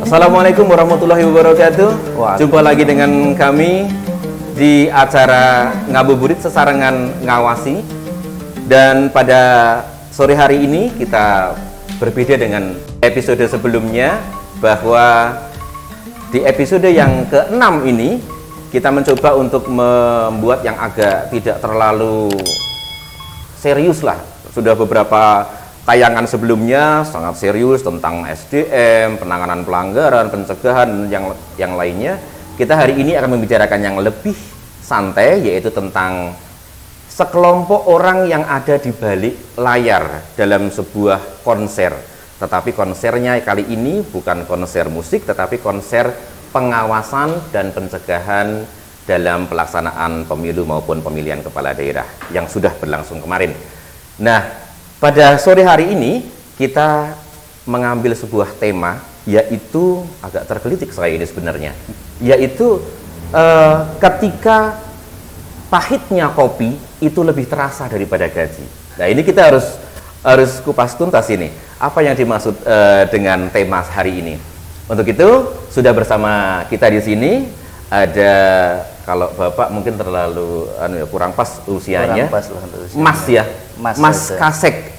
Assalamualaikum warahmatullahi wabarakatuh. Jumpa lagi dengan kami di acara Ngabuburit Sesarengan Ngawasi. Dan pada sore hari ini kita berbeda dengan episode sebelumnya, bahwa di episode yang ke-6 ini kita mencoba untuk membuat yang agak tidak terlalu serius lah. Sudah beberapa tayangan sebelumnya sangat serius tentang SDM, penanganan pelanggaran, pencegahan, yang lainnya. Kita hari ini akan membicarakan yang lebih santai, yaitu tentang sekelompok orang yang ada di balik layar dalam sebuah konser. Tetapi konsernya kali ini bukan konser musik, tetapi konser pengawasan dan pencegahan dalam pelaksanaan pemilu maupun pemilihan kepala daerah yang sudah berlangsung kemarin. Nah, pada sore hari ini kita mengambil sebuah tema, yaitu agak tergelitik saya ini sebenarnya, yaitu ketika pahitnya kopi itu lebih terasa daripada gaji. Nah, ini kita harus kupas tuntas ini. Apa yang dimaksud dengan tema hari ini? Untuk itu sudah bersama kita di sini ada, kalau Bapak mungkin terlalu kurang pas usianya, Mas ya, Mas Kasek,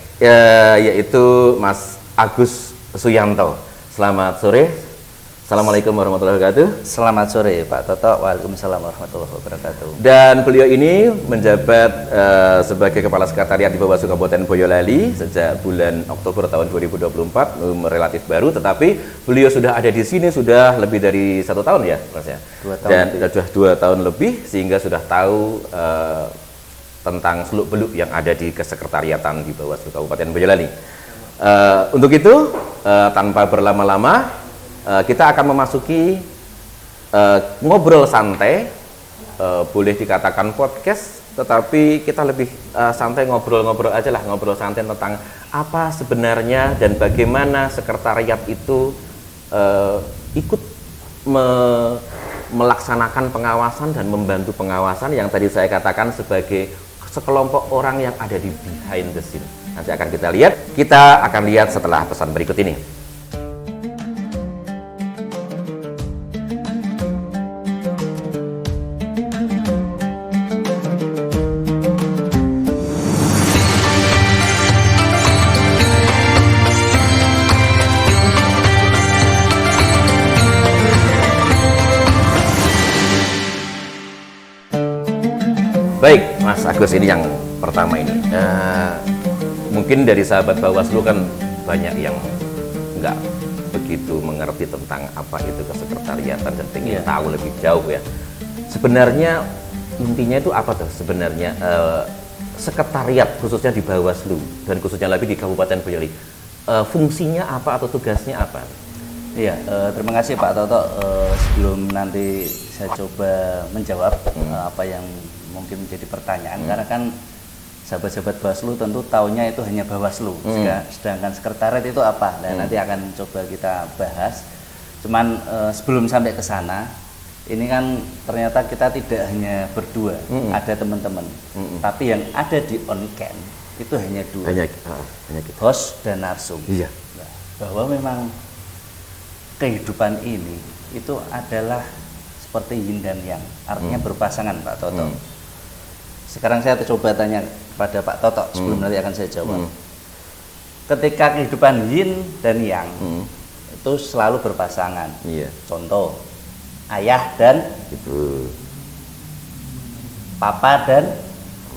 yaitu Mas Agus Suyanto. Selamat sore. Assalamualaikum warahmatullahi wabarakatuh. Selamat sore Pak Toto. Waalaikumsalam warahmatullahi wabarakatuh. Dan beliau ini menjabat sebagai Kepala Sekretariat di Bawaslu Kabupaten Boyolali sejak bulan Oktober tahun 2024, relatif baru, tetapi beliau sudah ada di sini sudah lebih dari 1 tahun ya, Mas ya. 2 tahun. Dan sudah 2 tahun lebih, sehingga sudah tahu tentang seluk-beluk yang ada di kesekretariatan di Bawaslu Kabupaten Boyolali. Untuk itu, tanpa berlama-lama, kita akan memasuki ngobrol santai, boleh dikatakan podcast, tetapi kita lebih santai, ngobrol-ngobrol aja lah, ngobrol santai tentang apa sebenarnya dan bagaimana sekretariat itu ikut melaksanakan pengawasan dan membantu pengawasan yang tadi saya katakan sebagai sekelompok orang yang ada di behind the scene. Nanti akan kita lihat, setelah pesan berikut ini. Baik, Mas Agus, ini yang pertama ini. Mungkin dari sahabat Bawaslu kan banyak yang nggak begitu mengerti tentang apa itu kesekretariatan dan ingin tahu lebih jauh ya. Sebenarnya intinya itu apa tuh sebenarnya sekretariat khususnya di Bawaslu dan khususnya lebih di Kabupaten Boyolali? Fungsinya apa atau tugasnya apa? Iya, terima kasih Pak Toto. Sebelum nanti saya coba menjawab apa yang mungkin menjadi pertanyaan, karena kan sahabat-sahabat Bawaslu tentu taunya itu hanya Bawaslu, sedangkan sekretariat itu apa? Nah, nanti akan coba kita bahas. Cuman sebelum sampai ke sana, ini kan ternyata kita tidak hanya berdua, ada teman-teman, tapi yang ada di on cam itu hanya 2, hanya kita. Host dan narsum. Iya. Nah, bahwa memang kehidupan ini itu adalah seperti yin dan yang, artinya berpasangan Pak Toto. Sekarang saya coba tanya pada Pak Toto sebelum nanti akan saya jawab. Ketika kehidupan yin dan yang itu selalu berpasangan. Iya. Contoh, ayah dan ibu, papa dan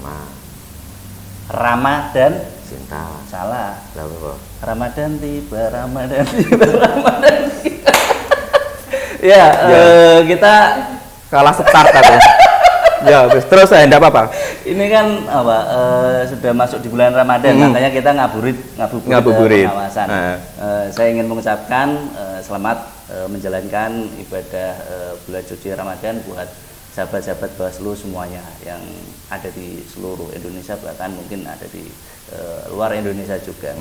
mama, Rama dan Sinta. salah. Lalu Ramadan tiba, Ramadan tiba, Ramadan tiba. Ya, kita kalah start ya. Ya, terus saya enggak apa-apa. Ini kan sudah masuk di bulan Ramadan, makanya kita ngabuburit pengawasan. Saya ingin mengucapkan selamat menjalankan ibadah bulan suci Ramadan buat sahabat-sahabat Bawaslu semuanya yang ada di seluruh Indonesia, bahkan mungkin ada di luar Indonesia juga.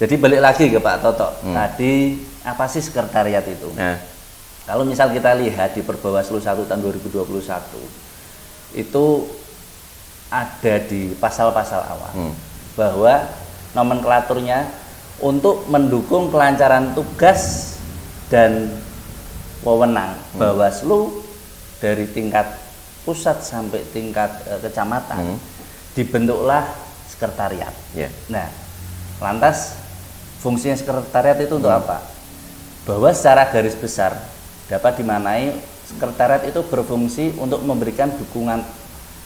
Jadi balik lagi ke Pak Toto. Tadi apa sih sekretariat itu? Kalau misal kita lihat di Perbawaslu 1 tahun 2021, itu ada di pasal-pasal awal bahwa nomenklaturnya untuk mendukung kelancaran tugas dan wewenang Bawaslu dari tingkat pusat sampai tingkat kecamatan dibentuklah sekretariat. Nah, lantas fungsinya sekretariat itu untuk apa? Bahwa secara garis besar dapat dimaknai sekretariat itu berfungsi untuk memberikan dukungan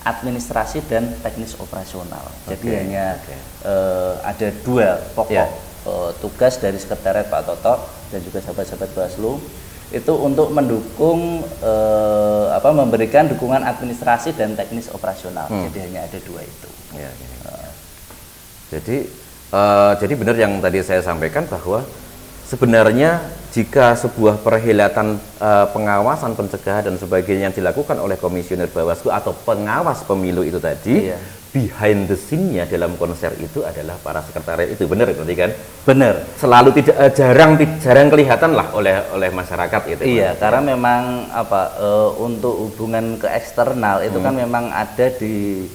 administrasi dan teknis operasional. Jadi hanya ada dua pokok tugas dari sekretariat Pak Toto dan juga sahabat-sahabat Bawaslu itu untuk mendukung memberikan dukungan administrasi dan teknis operasional. Jadi hanya ada dua itu. Jadi benar yang tadi saya sampaikan bahwa sebenarnya jika sebuah perhelatan pengawasan, pencegahan dan sebagainya yang dilakukan oleh komisioner Bawaslu atau pengawas pemilu itu tadi, behind the scene-nya dalam konser itu adalah para sekretariat itu, benar berarti kan? Benar. Selalu tidak jarang kelihatan lah oleh masyarakat itu. Iya, karena memang untuk hubungan ke eksternal itu kan memang ada di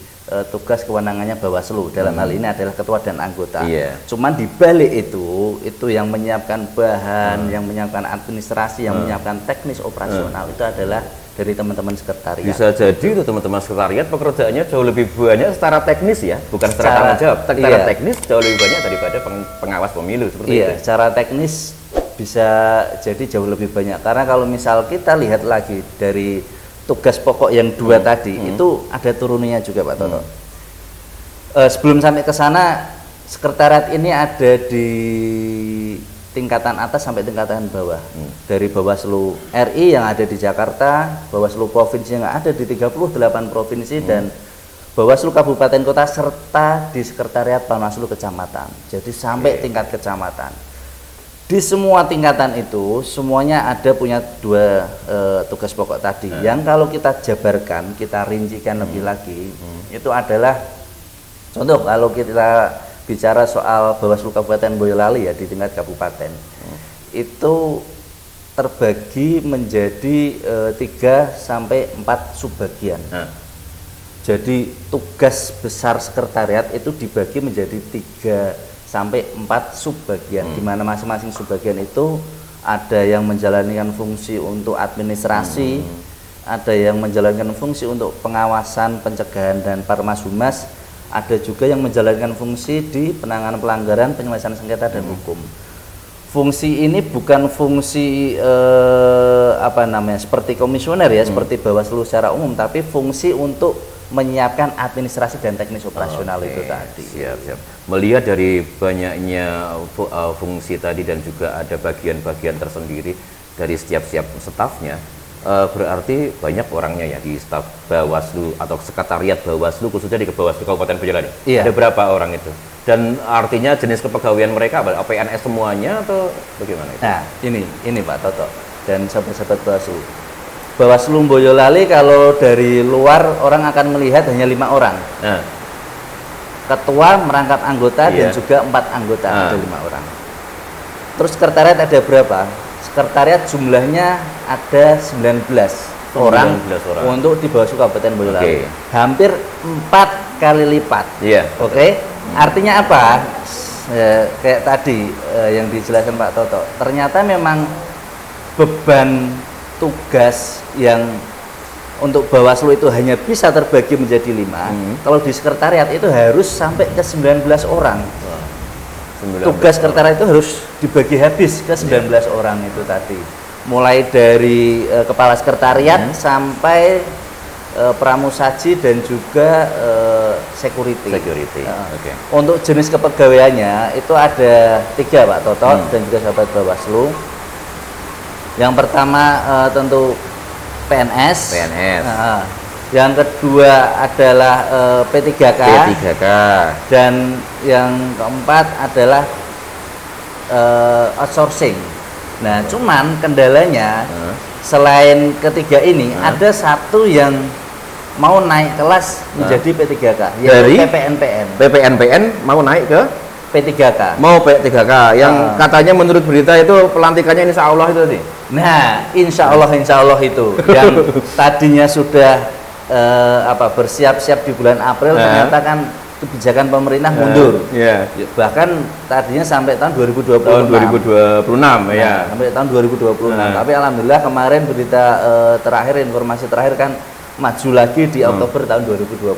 tugas kewenangannya Bawaslu, dalam hal ini adalah ketua dan anggota. Cuman di balik itu yang menyiapkan bahan, yang menyiapkan administrasi, yang menyiapkan teknis operasional itu adalah dari teman-teman sekretariat. Bisa jadi itu teman-teman sekretariat pekerjaannya jauh lebih banyak secara teknis ya, bukan secara tanggung jawab. Secara teknis jauh lebih banyak daripada pengawas pemilu seperti itu. Secara teknis bisa jadi jauh lebih banyak, karena kalau misal kita lihat lagi dari tugas pokok yang dua tadi itu ada turunannya juga Pak Toto. Sebelum sampai ke sana, sekretariat ini ada di tingkatan atas sampai tingkatan bawah. Dari Bawaslu RI yang ada di Jakarta, Bawaslu provinsi yang ada di 38 provinsi dan Bawaslu kabupaten kota serta di sekretariat Bawaslu kecamatan. Jadi sampai tingkat kecamatan. Di semua tingkatan itu semuanya ada punya dua tugas pokok tadi. Yang kalau kita jabarkan, kita rincikan lebih lagi, itu adalah contoh kalau kita bicara soal Bawaslu Kabupaten Boyolali ya di tingkat kabupaten, itu terbagi menjadi 3 sampai 4 subbagian. Jadi tugas besar sekretariat itu dibagi menjadi 3 sampai 4 subbagian, di mana masing-masing subbagian itu ada yang menjalankan fungsi untuk administrasi, ada yang menjalankan fungsi untuk pengawasan, pencegahan dan Parmas Humas, ada juga yang menjalankan fungsi di penanganan pelanggaran, penyelesaian sengketa dan hukum. Fungsi ini bukan fungsi seperti komisioner ya, seperti Bawaslu secara umum, tapi fungsi untuk menyiapkan administrasi dan teknis operasional itu tadi. Siap. Melihat dari banyaknya fungsi tadi dan juga ada bagian-bagian tersendiri dari setiap stafnya, berarti banyak orangnya ya di staf Bawaslu atau sekretariat Bawaslu, khususnya di Bawaslu Kabupaten Boyolali. Ada berapa orang itu? Dan artinya jenis kepegawaian mereka apa? PNS semuanya atau bagaimana itu? Nah, ini Pak Toto dan sahabat-sahabat Bawaslu. Bawaslu Boyolali kalau dari luar orang akan melihat hanya 5 orang. Ketua merangkap anggota dan juga 4 anggota, ada 5 orang. Terus sekretariat ada berapa? Sekretariat jumlahnya ada 19 orang untuk di Bawaslu Kabupaten Boyolali. Hampir 4 kali lipat. Artinya apa? Kayak tadi yang dijelaskan Pak Toto. Ternyata memang beban tugas yang untuk Bawaslu itu hanya bisa terbagi menjadi 5. Kalau di sekretariat itu harus sampai ke 19 orang. Tugas sekretariat itu harus dibagi habis ke 19 orang itu tadi. Mulai dari kepala sekretariat sampai pramusaji dan juga security. Untuk jenis kepegawaiannya itu ada 3 Pak Toto dan juga sahabat Bawaslu. Yang pertama tentu PNS. Yang kedua adalah P3K. Dan yang keempat adalah outsourcing. Nah, cuman kendalanya selain ketiga ini ada satu yang mau naik kelas menjadi P3K, yaitu PPNPN mau naik ke P3K. Mau P3K yang katanya menurut berita itu pelantikannya insya Allah itu tadi. Nah, insya Allah itu yang tadinya sudah bersiap-siap di bulan April ternyata kan kebijakan pemerintah mundur. Iya. Bahkan tadinya sampai tahun 2026. Tahun 2026 ya. Sampai tahun 2026. Tapi alhamdulillah kemarin berita terakhir, informasi terakhir kan maju lagi di Oktober tahun 2025.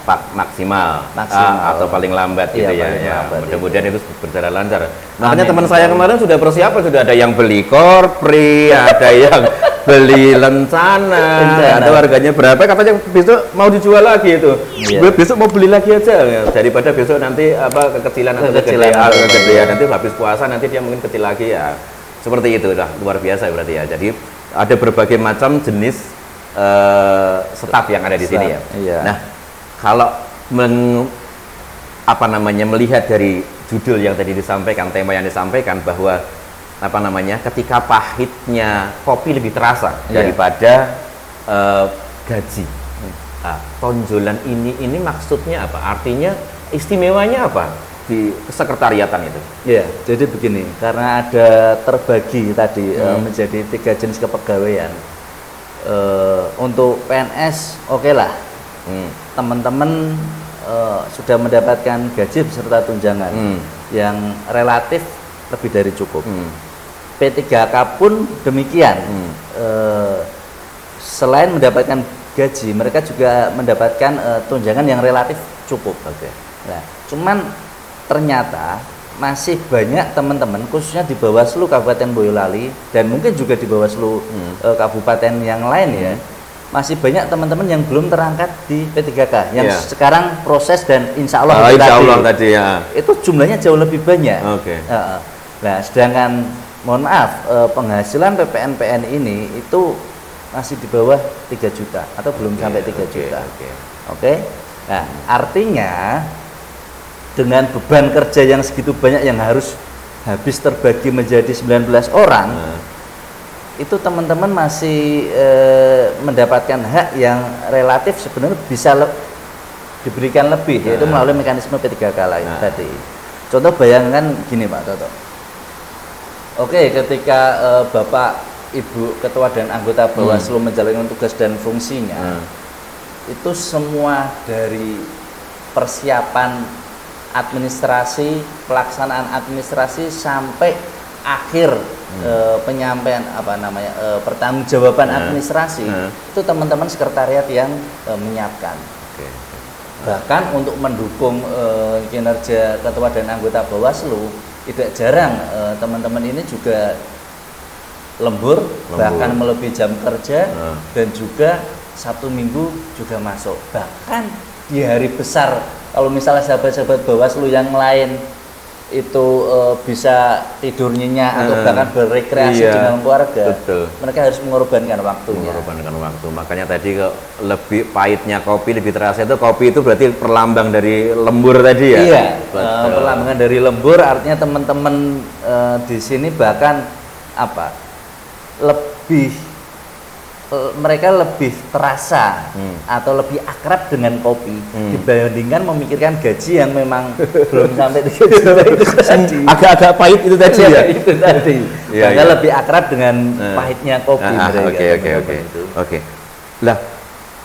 Pak maksimal, atau paling lambat gitu ya. Mudah-mudahan itu berjalan lancar. Makanya teman saya kemarin sudah persiapan, sudah ada yang beli korpri, ada yang beli lencana, ada harganya berapa, katanya besok mau dijual lagi itu. Besok mau beli lagi aja, daripada besok nanti kekecilan atau kegedean, nanti habis puasa nanti dia mungkin kecil lagi ya. Seperti itu lah, luar biasa berarti ya. Jadi ada berbagai macam jenis staf yang ada di sini ya. Iya. Nah, kalau melihat dari judul yang tadi disampaikan, tema yang disampaikan bahwa ketika pahitnya kopi lebih terasa daripada gaji. Nah, tonjolan ini maksudnya apa? Artinya istimewanya apa di sekretariatan itu? Iya, jadi begini, karena ada terbagi tadi menjadi 3 jenis kepegawaian. Untuk PNS oke lah. Teman-teman sudah mendapatkan gaji beserta tunjangan yang relatif lebih dari cukup. P3K pun demikian. Selain mendapatkan gaji, mereka juga mendapatkan tunjangan yang relatif cukup. Nah, cuman ternyata masih banyak teman-teman, khususnya di Bawaslu Kabupaten Boyolali dan mungkin juga di Bawaslu kabupaten yang lain ya. Masih banyak teman-teman yang belum terangkat di P3K yang sekarang proses dan insya Allah, tadi ya. Itu jumlahnya jauh lebih banyak. Nah, sedangkan mohon maaf penghasilan PPNPN ini itu masih di bawah 3 juta atau belum sampai 3 juta. Nah, artinya dengan beban kerja yang segitu banyak yang harus habis terbagi menjadi 19 orang. Itu teman-teman masih mendapatkan hak yang relatif sebenarnya bisa diberikan lebih, yaitu melalui mekanisme P3K lain tadi. Contoh bayangkan gini Pak Toto. Ketika Bapak, Ibu, Ketua dan anggota Bawaslu menjalankan tugas dan fungsinya, itu semua dari persiapan administrasi, pelaksanaan administrasi sampai akhir penyampaian pertanggungjawaban administrasi itu teman-teman sekretariat yang menyiapkan. Bahkan untuk mendukung kinerja ketua dan anggota Bawaslu tidak jarang teman-teman ini juga lembur. Bahkan melebihi jam kerja dan juga Sabtu Minggu juga masuk. Bahkan di hari besar, kalau misalnya sahabat-sahabat Bawaslu yang lain itu bisa tidur nyenyak atau bahkan berrekreasi dengan keluarga, mereka harus mengorbankan waktunya. Makanya tadi lebih pahitnya kopi lebih terasa itu, kopi itu berarti perlambang dari lembur tadi ya. Iya, perlambangan dari lembur, artinya teman-teman di sini bahkan mereka lebih terasa atau lebih akrab dengan kopi dibandingkan memikirkan gaji yang memang belum sampai 3 juta itu tadi. Agak-agak pahit itu tadi ya. Itu tadi. Mereka lebih akrab dengan pahitnya kopi. Oke. Lah,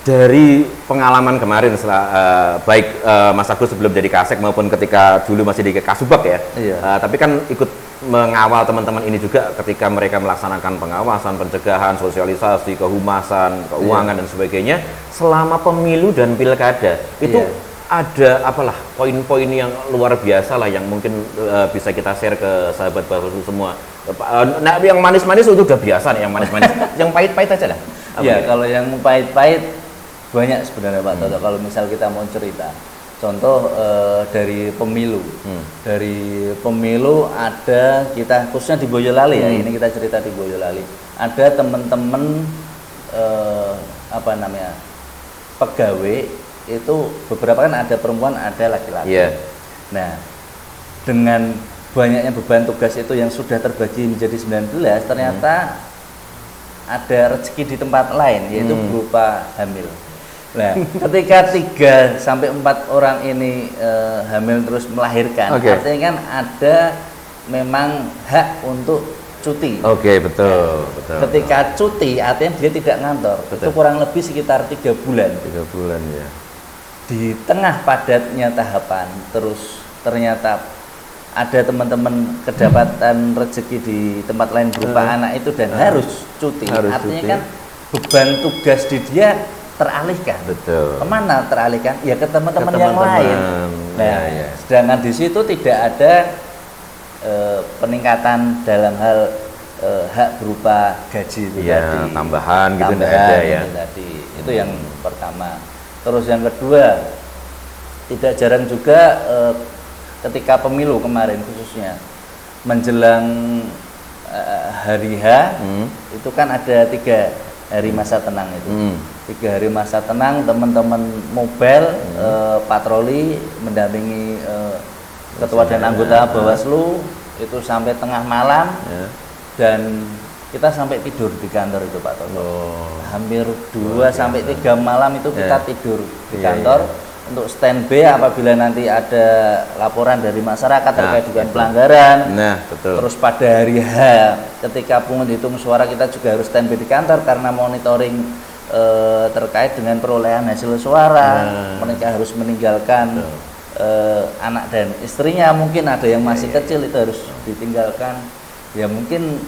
dari pengalaman kemarin setelah baik Mas Agus sebelum jadi Kasek maupun ketika dulu masih di Kasubag ya. Tapi kan ikut mengawal teman-teman ini juga ketika mereka melaksanakan pengawasan, pencegahan, sosialisasi, kehumasan, keuangan dan sebagainya selama pemilu dan pilkada. Itu ada poin-poin yang luar biasa lah yang mungkin bisa kita share ke sahabat Bawaslu semua. Nah, yang manis-manis itu udah biasa nih, yang manis-manis. Yang pahit-pahit aja lah. Kalau yang pahit-pahit banyak sebenarnya Pak Toto. Kalau misal kita mau cerita, contoh dari pemilu. Dari pemilu ada kita khususnya di Boyolali ya. Ini kita cerita di Boyolali. Ada teman-teman pegawai itu beberapa kan ada perempuan, ada laki-laki. Nah, dengan banyaknya beban tugas itu yang sudah terbagi menjadi 19, ternyata ada rezeki di tempat lain, yaitu berupa hamil. Nah, ketika 3 sampai 4 orang ini hamil terus melahirkan, artinya kan ada memang hak untuk cuti. Betul. Ketika cuti, artinya dia tidak ngantor. Itu kurang lebih sekitar 3 bulan. 3 bulan ya. di tengah padatnya tahapan terus ternyata ada teman-teman kedapatan rezeki di tempat lain berupa anak itu dan harus cuti. Artinya kan beban tugas di dia teralihkan. Betul. Kemana teralihkan? Ya ke teman-teman yang lain. Nah, sedangkan di situ tidak ada peningkatan dalam hal hak berupa gaji itu tadi. Tambahan gitu tidak ada ya. Tadi. Itu yang pertama. Terus yang kedua, tidak jarang juga ketika pemilu kemarin khususnya menjelang hari H itu kan ada 3 hari masa tenang itu. 3 hari masa tenang, teman-teman mobile patroli mendampingi ketua dan anggota Bawaslu itu sampai tengah malam dan kita sampai tidur di kantor itu Pak Toto. Hampir 2 sampai 3 malam itu kita tidur di kantor untuk standby apabila nanti ada laporan dari masyarakat terkait dengan pelanggaran. Betul. Terus pada hari H ketika penghitung suara kita juga harus standby di kantor karena monitoring terkait dengan perolehan hasil suara. Mereka harus meninggalkan anak dan istrinya, mungkin ada yang masih kecil itu harus ditinggalkan. Ya mungkin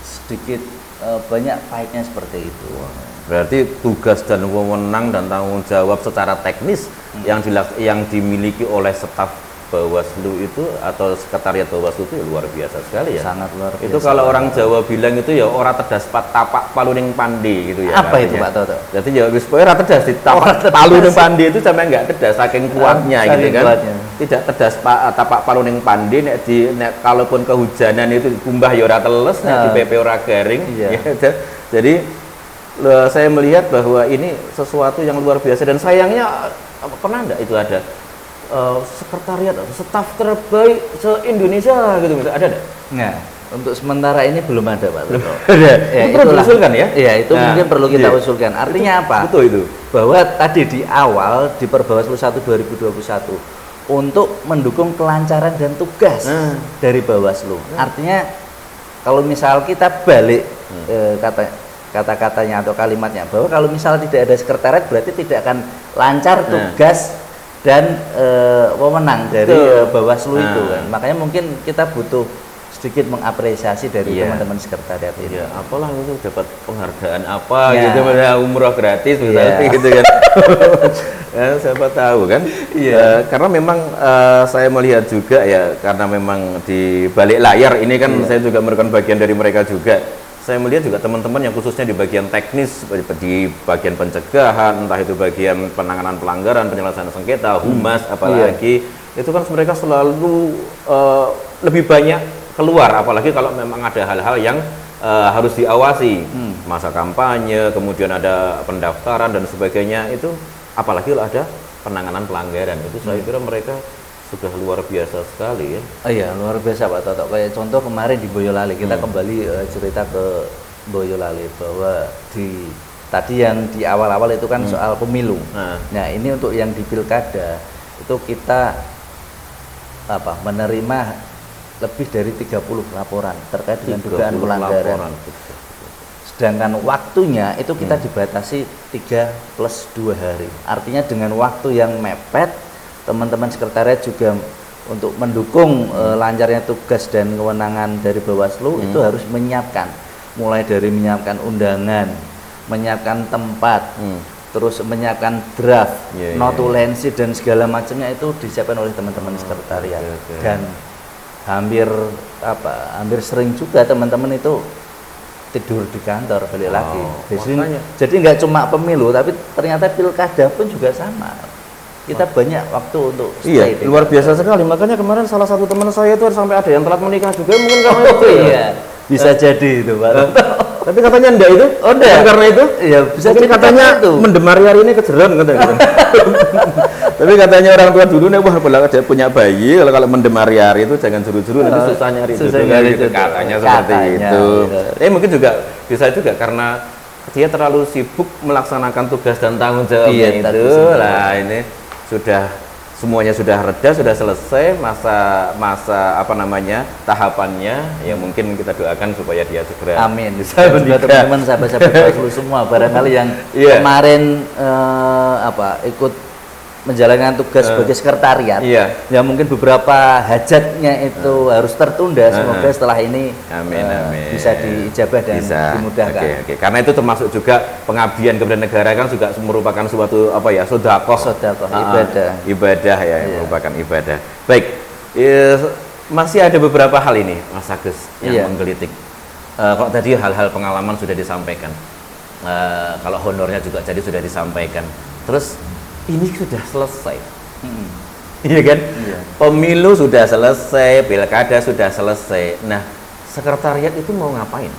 sedikit banyak pahitnya seperti itu. Berarti tugas dan wewenang dan tanggung jawab secara teknis yang dimiliki oleh staf Bawaslu itu atau sekretariat Bawaslu itu luar biasa sekali ya. Sangat luar biasa. Itu kalau orang Jawa bilang itu ya ora tedas tapak paluning pandi gitu ya. Apa itu Pak Toto? Jadi ya wis ora tedas tapak paluning pandi itu sampai enggak tedas saking kuatnya gitu kan. Tidak tedas tapak paluning pandi nek kalaupun kehujanan itu kumbah ya ora teles, nek dipepe ora garing. Ya, jadi saya melihat bahwa ini sesuatu yang luar biasa dan sayangnya pernah enggak itu ada sekretariat staf terbaik se-Indonesia gitu ada enggak? Nah, untuk sementara ini belum ada Pak Toto. Ada. Ya, itu perlu diusulkan ya? Iya, itu mungkin perlu kita usulkan. Artinya apa? Betul itu. Bahwa tadi di awal di Perbawaslu 1 2021 untuk mendukung kelancaran dan tugas dari Bawaslu. Artinya kalau misal kita balik kata-katanya atau kalimatnya bahwa kalau misal tidak ada sekretariat berarti tidak akan lancar tugas dan wewenang dari Bawaslu itu kan. Makanya mungkin kita butuh sedikit mengapresiasi dari teman-teman sekretariat ini. Apalah itu dapat penghargaan apa gitu, umroh gratis misalnya gitu kan. Siapa tahu kan. Karena memang saya melihat juga ya karena memang di balik layar ini kan saya juga merupakan bagian dari mereka juga. Saya melihat juga teman-teman yang khususnya di bagian teknis, di bagian pencegahan, entah itu bagian penanganan pelanggaran, penyelesaian sengketa, humas, apalagi itu kan mereka selalu lebih banyak keluar, apalagi kalau memang ada hal-hal yang harus diawasi, masa kampanye, kemudian ada pendaftaran dan sebagainya, itu apalagi kalau ada penanganan pelanggaran, itu saya kira mereka sudah luar biasa sekali ya. Iya, luar biasa Pak Toto. Kayak contoh kemarin di Boyolali, kita kembali cerita ke Boyolali bahwa tadi yang di awal-awal itu kan soal pemilu. Nah, ini untuk yang di pilkada itu kita menerima lebih dari 30 laporan terkait dengan dugaan pelanggaran. Sedangkan waktunya itu kita dibatasi 3+2 hari. Artinya dengan waktu yang mepet, teman-teman sekretariat juga untuk mendukung lancarnya tugas dan kewenangan dari Bawaslu itu harus menyiapkan, mulai dari menyiapkan undangan, menyiapkan tempat, terus menyiapkan draft, notulensi dan segala macamnya itu disiapkan oleh teman-teman sekretariat. Dan hampir sering juga teman-teman itu tidur di kantor balik lagi. Jadi nggak cuma pemilu, tapi ternyata pilkada pun juga sama. Kita banyak waktu untuk stay. Luar biasa sekali. Makanya kemarin salah satu teman saya itu sampai ada yang telat menikah juga, mungkin karena itu. Bisa jadi itu Pak. Tapi katanya enggak itu? Enggak. Karena itu? Iya, bisa jadi katanya itu. Mendemari hari ini kejeron katanya. Tapi katanya orang tua dulu nih, wah kalau ada punya bayi, kalau mendemari hari itu jangan juru-juru, nanti susah nyari jodoh gitu. Katanya seperti itu. Mungkin juga bisa juga karena dia terlalu sibuk melaksanakan tugas dan tanggung jawabnya itu. Lah ini semuanya sudah reda, sudah selesai masa tahapannya, ya mungkin kita doakan supaya dia segera bisa juga teman-teman sahabat-sahabat Bawaslu semua barangkali yang kemarin ikut menjalankan tugas sebagai sekretariat, ya mungkin beberapa hajatnya itu harus tertunda. Semoga setelah ini bisa diijabah dan dimudahkan. Karena itu termasuk juga pengabdian kepada negara, kan juga merupakan suatu sedekah, ibadah ya, merupakan ibadah. Baik, masih ada beberapa hal ini, Mas Agus, yang menggelitik. Kalau tadi hal-hal pengalaman sudah disampaikan, kalau honornya juga jadi sudah disampaikan. Terus ini sudah selesai, iya kan? Pemilu sudah selesai, pilkada sudah selesai. Nah, sekretariat itu mau ngapain?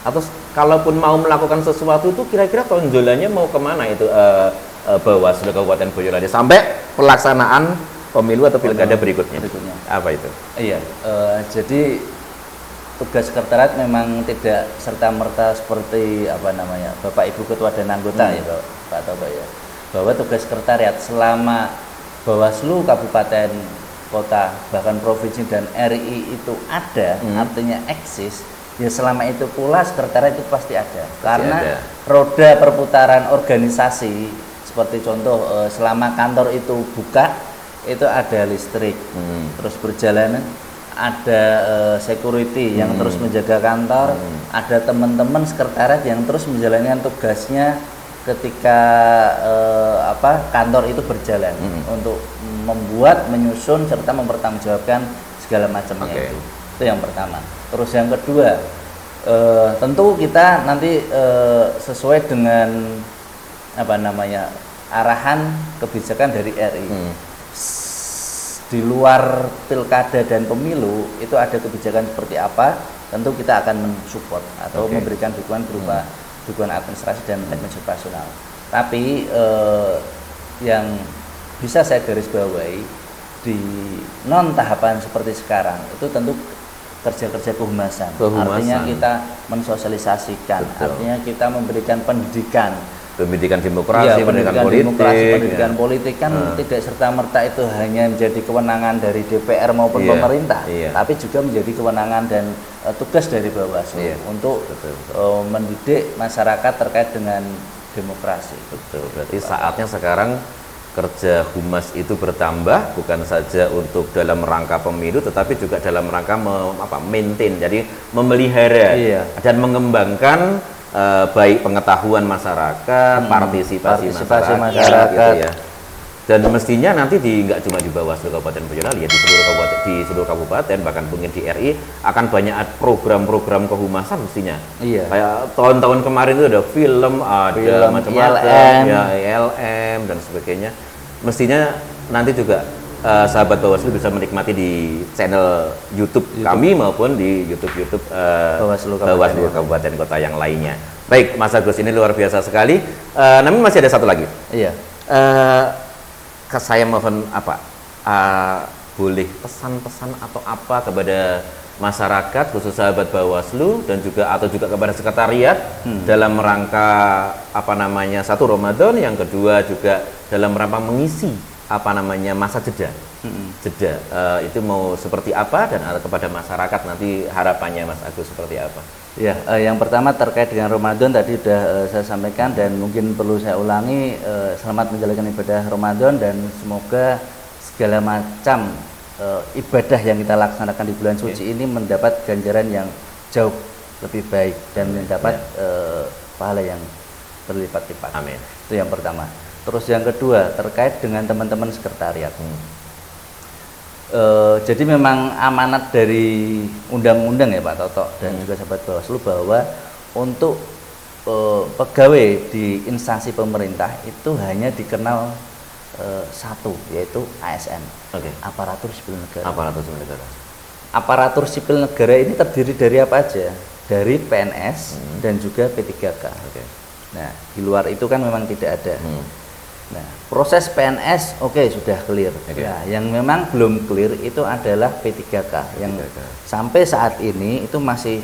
Atau kalaupun mau melakukan sesuatu itu kira-kira tonjolannya mau kemana itu Bawaslu Kabupaten Boyolali sampai pelaksanaan pemilu atau pilkada berikutnya? Apa itu? Iya, jadi tugas sekretariat memang tidak serta-merta seperti Bapak Ibu Ketua dan anggota ya Pak Toto ya. Bahwa tugas sekretariat selama Bawaslu Kabupaten Kota bahkan provinsi dan RI itu ada, artinya eksis, ya selama itu pula sekretariat itu pasti ada. Karena roda perputaran organisasi seperti contoh selama kantor itu buka itu ada listrik, terus berjalan, ada security yang terus menjaga kantor, ada teman-teman sekretariat yang terus menjalankan tugasnya ketika kantor itu berjalan untuk membuat, menyusun serta mempertanggungjawabkan segala macamnya itu yang pertama. Terus yang kedua, tentu kita nanti sesuai dengan arahan kebijakan dari RI. Di luar pilkada dan pemilu itu ada kebijakan seperti apa, tentu kita akan mensupport atau memberikan dukungan berupa dukungan administrasi dan teknis operasional. Tapi yang bisa saya garis bawahi di non tahapan seperti sekarang itu tentu kerja-kerja kehumasan. Artinya kita mensosialisasikan, artinya kita memberikan pendidikan demokrasi, pendidikan politik kan tidak serta-merta itu hanya menjadi kewenangan dari DPR maupun pemerintah, tapi juga menjadi kewenangan dan tugas dari Bawaslu untuk mendidik masyarakat terkait dengan demokrasi. Betul. Berarti saatnya sekarang kerja humas itu bertambah, bukan saja untuk dalam rangka pemilu, tetapi juga dalam rangka maintain, jadi memelihara dan mengembangkan baik pengetahuan masyarakat, partisipasi masyarakat gitu ya. Dan mestinya nanti nggak cuma di Bawaslu Kabupaten Boyolali ya, di seluruh kabupaten, bahkan mungkin di RI akan banyak program-program kehumasan mestinya. Kayak tahun-tahun kemarin itu ada film, ada macam-macam, ILM dan sebagainya. Mestinya nanti juga sahabat Bawaslu bisa menikmati di channel YouTube kami maupun di YouTube Bawaslu Kabupaten Kota yang lainnya. Baik, Mas Agus, ini luar biasa sekali. Namun masih ada satu lagi. Saya mohon boleh pesan-pesan atau apa kepada masyarakat, khusus sahabat Bawaslu dan juga kepada sekretariat dalam rangka satu Ramadan, yang kedua juga dalam rangka mengisi masa jeda. Itu mau seperti apa, dan kepada masyarakat nanti harapannya Mas Agus seperti apa? Ya, yang pertama terkait dengan Ramadan tadi sudah saya sampaikan dan mungkin perlu saya ulangi, selamat menjalankan ibadah Ramadan dan semoga segala macam ibadah yang kita laksanakan di bulan suci ini mendapat ganjaran yang jauh lebih baik dan mendapat pahala yang berlipat-lipat. Amin. Itu yang pertama. Terus yang kedua terkait dengan teman-teman sekretariat. Jadi memang amanat dari undang-undang ya Pak Toto dan juga sahabat Bawaslu bahwa untuk pegawai di instansi pemerintah itu hanya dikenal satu, yaitu ASN, aparatur sipil negara. Aparatur sipil negara ini terdiri dari apa aja? Dari PNS dan juga P3K. Nah, di luar itu kan memang tidak ada. Nah, proses PNS sudah clear. Nah, yang memang belum clear itu adalah P3K yang sampai saat ini itu masih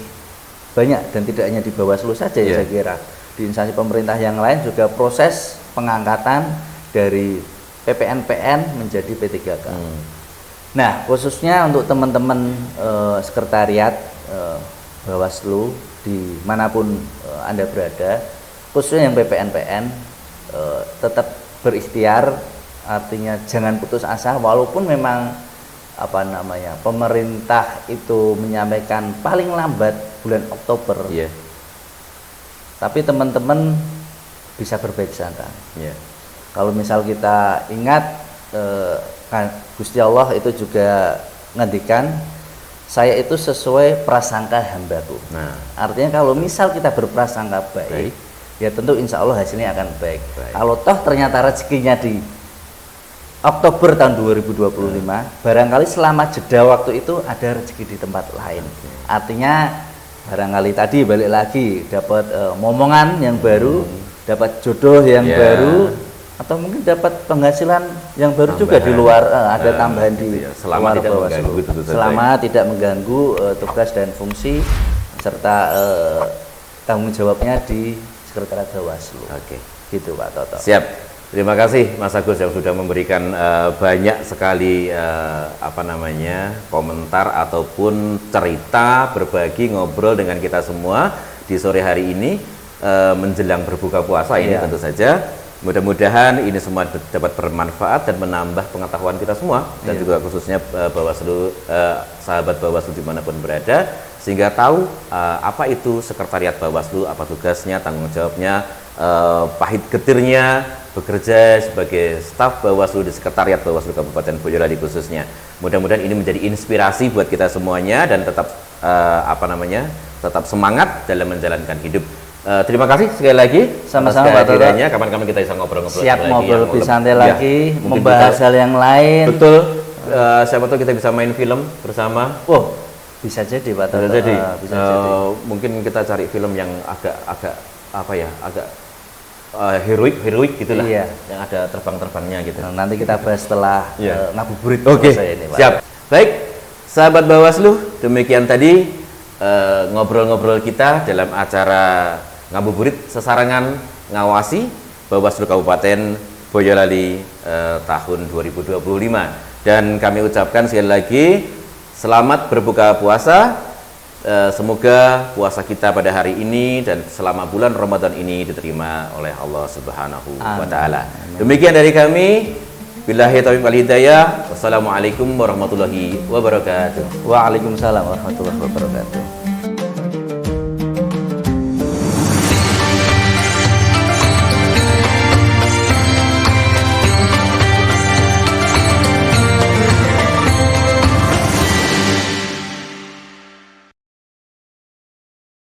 banyak, dan tidak hanya di Bawaslu saja ya saya kira. Di instansi pemerintah yang lain juga proses pengangkatan dari PPN-PN menjadi P3K. Nah, khususnya untuk teman-teman sekretariat Bawaslu dimanapun Anda berada, khususnya yang PPN-PN tetap berikhtiar Artinya jangan putus asa, walaupun memang pemerintah itu menyampaikan paling lambat bulan Oktober. Iya. Tapi teman-teman bisa berbaik sangka. Iya. Kalau misal kita ingat Gusti Allah itu juga ngendikan, saya itu sesuai prasangka hambaku. Nah, artinya kalau misal kita berprasangka baik, ya tentu insya Allah hasilnya akan baik. Kalau toh ternyata rezekinya di Oktober tahun 2025, barangkali selama jeda waktu itu ada rezeki di tempat lain. Artinya barangkali tadi balik lagi dapat momongan yang baru, dapat jodoh yang baru, atau mungkin dapat penghasilan yang baru tambahan, juga di luar ada tambahan di selama luar tidak mengganggu, selama tidak mengganggu tugas dan fungsi serta tanggung jawabnya di Sekretariat Bawaslu. Oke. Gitu Pak Toto. Siap. Terima kasih Mas Agus yang sudah memberikan banyak sekali komentar ataupun cerita, berbagi, ngobrol dengan kita semua di sore hari ini menjelang berbuka puasa ini tentu saja. Mudah-mudahan ini semua dapat bermanfaat dan menambah pengetahuan kita semua dan juga khususnya Bawaslu, sahabat Bawaslu dimanapun berada, sehingga tahu apa itu Sekretariat Bawaslu, apa tugasnya, tanggung jawabnya, pahit getirnya bekerja sebagai staf Bawaslu di Sekretariat Bawaslu Kabupaten Boyolali khususnya. Mudah-mudahan ini menjadi inspirasi buat kita semuanya dan tetap tetap semangat dalam menjalankan hidup. Terima kasih sekali lagi. Sama-sama Pak Toto. Kapan-kapan kita bisa ngobrol-ngobrol siap lagi. Ngobrol lebih santai lagi, mungkin membahas hal yang lain. Betul. Siapa tahu kita bisa main film bersama. Oh, bisa jadi Pak Toto. Bisa jadi. Mungkin kita cari film yang agak heroik gitulah. Iya. Yang ada terbang-terbangnya gitu. Nah, nanti kita bahas setelah ngabuburit. Oke. Ini, Pak. Siap. Baik, sahabat Bawaslu, demikian tadi ngobrol-ngobrol kita dalam acara ngabuburit sesarangan ngawasi Bawaslu Kabupaten Boyolali tahun 2025. Dan kami ucapkan sekali lagi selamat berbuka puasa. Semoga puasa kita pada hari ini dan selama bulan Ramadan ini diterima oleh Allah Subhanahu wa taala. Demikian dari kami. Billahi taufiq wal hidayah. Wassalamualaikum warahmatullahi wabarakatuh. Waalaikumsalam warahmatullahi wabarakatuh.